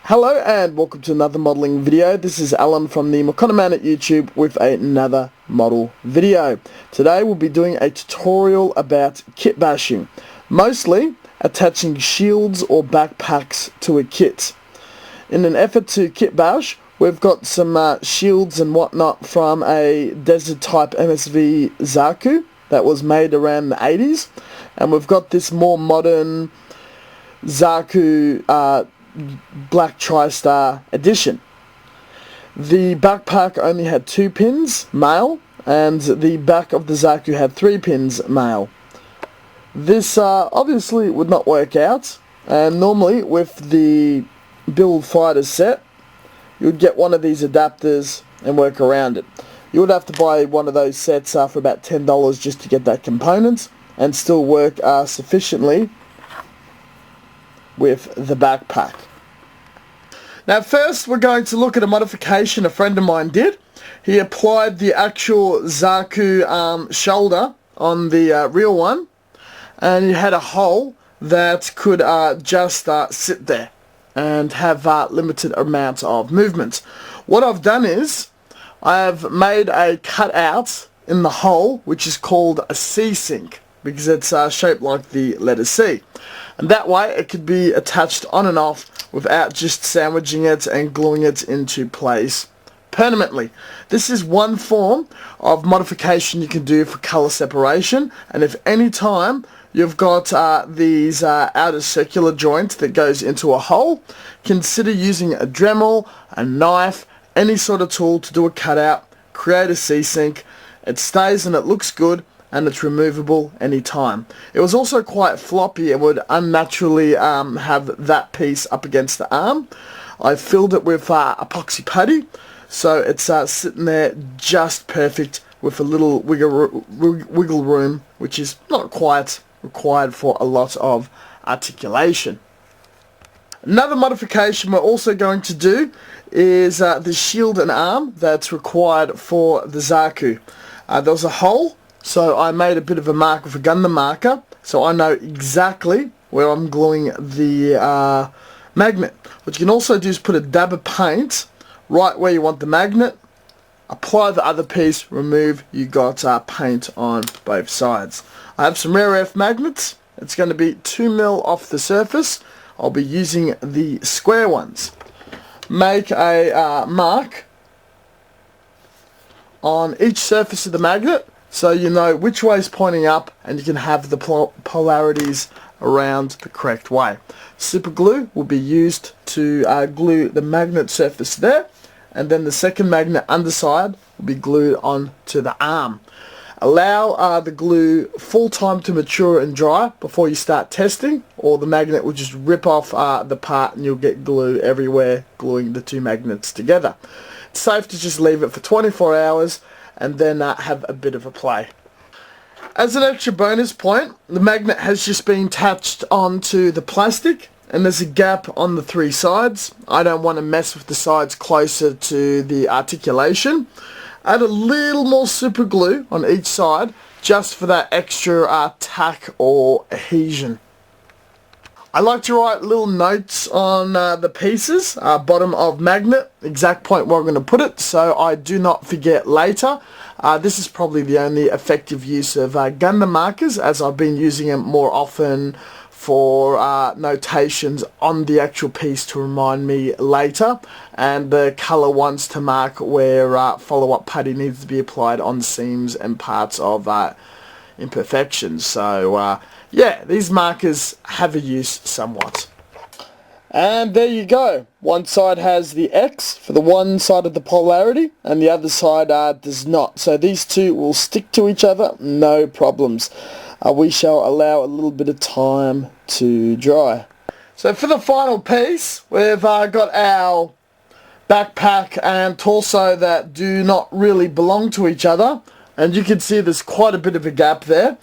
Hello and welcome to another modelling video. This is Alan from the Man at YouTube with another model video. Today we'll be doing a tutorial about kit bashing, mostly attaching shields or backpacks to a kit. In an effort to kit bash, we've got some shields and whatnot from a desert type MSV Zaku that was made around the 80s, and we've got this more modern Zaku Black TriStar edition. The backpack only had 2 pins, male, and the back of the Zaku had 3 pins, male. This obviously would not work out, and normally with the build fighter set, you would get one of these adapters and work around it. You would have to buy one of those sets for about $10 just to get that component, and still work sufficiently with the backpack. Now first we're going to look at a modification a friend of mine did. He applied the actual Zaku shoulder on the real one, and he had a hole that could just sit there and have limited amount of movement. What I've done is I have made a cutout in the hole which is called a Csync, because it's shaped like the letter C, and that way it could be attached on and off without just sandwiching it and gluing it into place permanently. This is one form of modification you can do for color separation, and if any time you've got these outer circular joints that goes into a hole, consider using a Dremel, a knife, any sort of tool to do a cutout, create a Csync. It stays and it looks good, and it's removable anytime. It was also quite floppy and would unnaturally have that piece up against the arm. I filled it with epoxy putty, so it's sitting there just perfect with a little wiggle room, which is not quite required for a lot of articulation. Another modification we're also going to do is the shield and arm that's required for the Zaku. There was a hole, so I made a bit of a mark with a Gundam marker, so I know exactly where I'm gluing the magnet. What you can also do is put a dab of paint right where you want the magnet, apply the other piece, remove, you got paint on both sides. I have some rare earth magnets. It's going to be 2mm off the surface. I'll be using the square ones. Make a mark on each surface of the magnet, so you know which way is pointing up, and you can have the polarities around the correct way. Super glue will be used to glue the magnet surface there, and then the second magnet underside will be glued onto the arm. Allow the glue full time to mature and dry before you start testing, or the magnet will just rip off the part and you'll get glue everywhere gluing the 2 magnets together. It's safe to just leave it for 24 hours and then have a bit of a play. As an extra bonus point, the magnet has just been attached onto the plastic, and there's a gap on the 3 sides. I don't want to mess with the sides closer to the articulation. Add a little more super glue on each side just for that extra tack or adhesion. I like to write little notes on the pieces, bottom of magnet, exact point where I'm going to put it, so I do not forget later. This is probably the only effective use of Gundam markers, as I've been using them more often for notations on the actual piece to remind me later, and the colour ones to mark where follow-up putty needs to be applied on seams and parts of imperfections. So yeah, these markers have a use somewhat. And there you go. One side has the X for the one side of the polarity, and the other side does not. So these two will stick to each other, no problems. We shall allow a little bit of time to dry. So for the final piece, we've got our backpack and torso that do not really belong to each other, and you can see there's quite a bit of a gap there.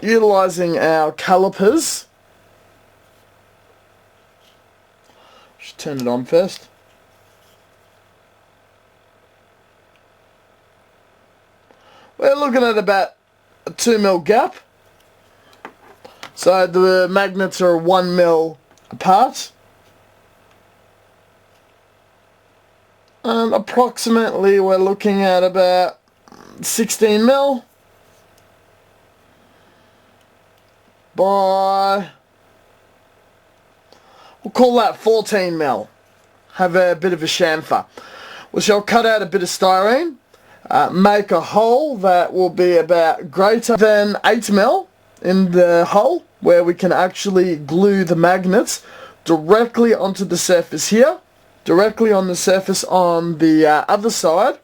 Utilizing our calipers, just turn it on first. We're looking at about a 2mm gap. So the magnets are 1mm apart. And approximately we're looking at about 16 mil by, we'll call that 14 mil. Have a bit of a chamfer. We shall cut out a bit of styrene, make a hole that will be about greater than 8 mil in the hole, where we can actually glue the magnets directly onto the surface here, directly on the surface on the other side.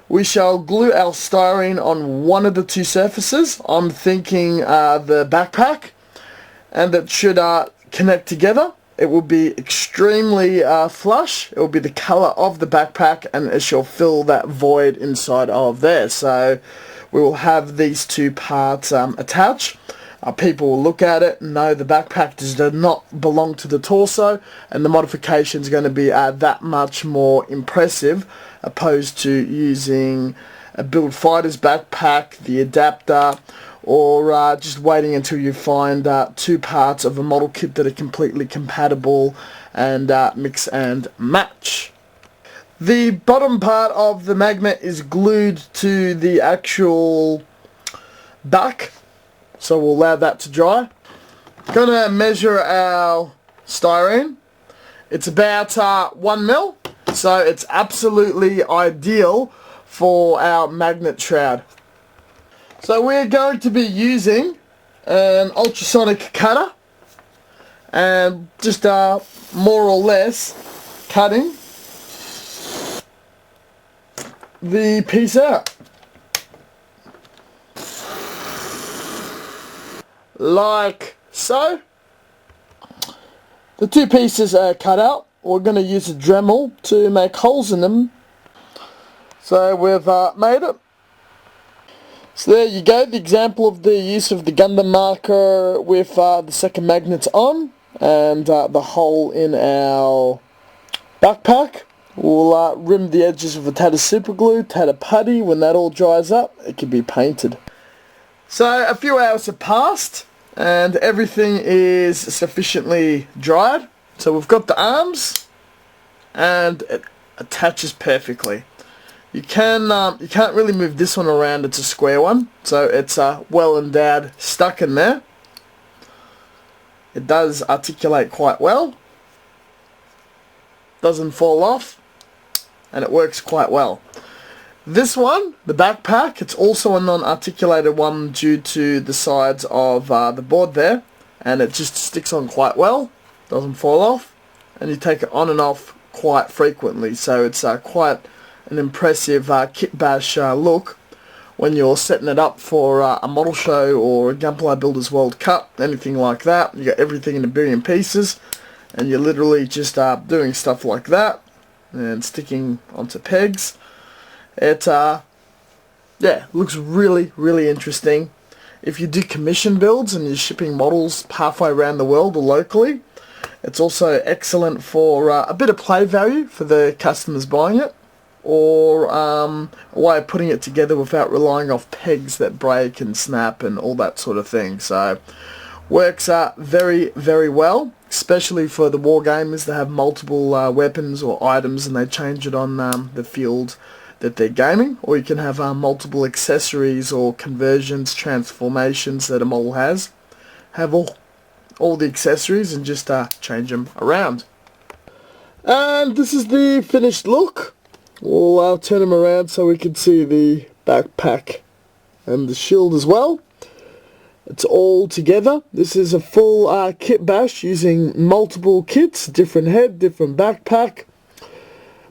We shall glue our styrene on one of the two surfaces. I'm thinking the backpack, and that should connect together. It will be extremely flush. It will be the colour of the backpack, and it shall fill that void inside of there. So we will have these two parts attached. People will look at it and know the backpack does not belong to the torso, and the modification is going to be that much more impressive, opposed to using a Build Fighters backpack, the adapter, or just waiting until you find two parts of a model kit that are completely compatible and mix and match. The bottom part of the magnet is glued to the actual back, so we'll allow that to dry. Gonna measure our styrene. It's about 1 mil, so it's absolutely ideal for our magnet shroud. So we're going to be using an ultrasonic cutter and just more or less cutting the piece out. Like so. The two pieces are cut out. We're going to use a Dremel to make holes in them. So we've made it. So there you go, the example of the use of the Gundam marker with the second magnets on, and the hole in our backpack. We'll rim the edges with a tad of super glue, tad of putty. When that all dries up, it can be painted. So a few hours have passed and everything is sufficiently dried. So we've got the arms and it attaches perfectly. You can't really move this one around, it's a square one, so it's well endowed, stuck in there. It does articulate quite well, doesn't fall off, and it works quite well. This one, the backpack, it's also a non-articulated one due to the sides of the board there, and it just sticks on quite well, doesn't fall off, and you take it on and off quite frequently, so it's quite an impressive kit bash look when you're setting it up for a model show or a Gunpla Builders World Cup, anything like that. You got everything in a billion pieces and you're literally just doing stuff like that and sticking onto pegs. It yeah, looks really interesting. If you do commission builds and you're shipping models halfway around the world or locally, it's also excellent for a bit of play value for the customers buying it, or a way of putting it together without relying off pegs that break and snap and all that sort of thing. So works very well, especially for the war gamers that have multiple weapons or items and they change it on the field that they're gaming, or you can have multiple accessories or conversions, transformations that a model has. Have all the accessories and just change them around. And this is the finished look. We'll turn them around so we can see the backpack and the shield as well. It's all together. This is a full kit bash using multiple kits, different head, different backpack,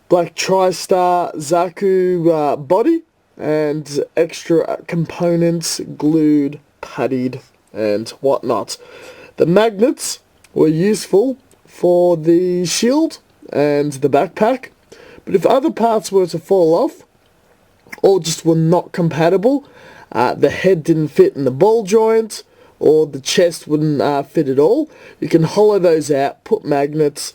black TriStar Zaku body, and extra components glued, puttied and whatnot. The magnets were useful for the shield and the backpack, but if other parts were to fall off or just were not compatible, the head didn't fit in the ball joint or the chest wouldn't fit at all, you can hollow those out, put magnets.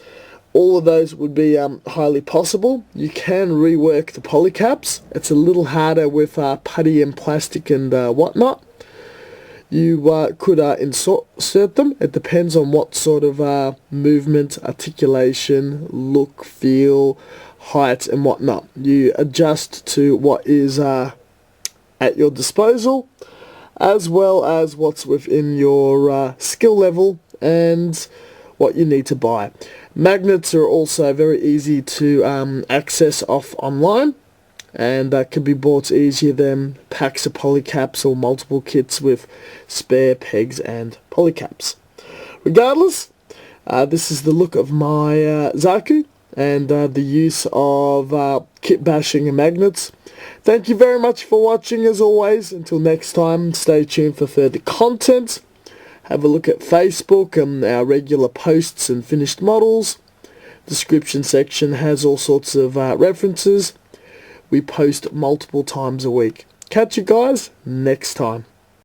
All of those would be highly possible. You can rework the polycaps. It's a little harder with putty and plastic and whatnot. you could insert them. It depends on what sort of movement, articulation, look, feel, height and whatnot. You adjust to what is at your disposal, as well as what's within your skill level and what you need to buy. Magnets are also very easy to access off online, and that can be bought easier than packs of polycaps or multiple kits with spare pegs and polycaps. Regardless, this is the look of my Zaku and the use of kit bashing and magnets. Thank you very much for watching. As always, until next time, stay tuned for further content. Have a look at Facebook and our regular posts and finished models. Description section has all sorts of references. We post multiple times a week. Catch you guys next time.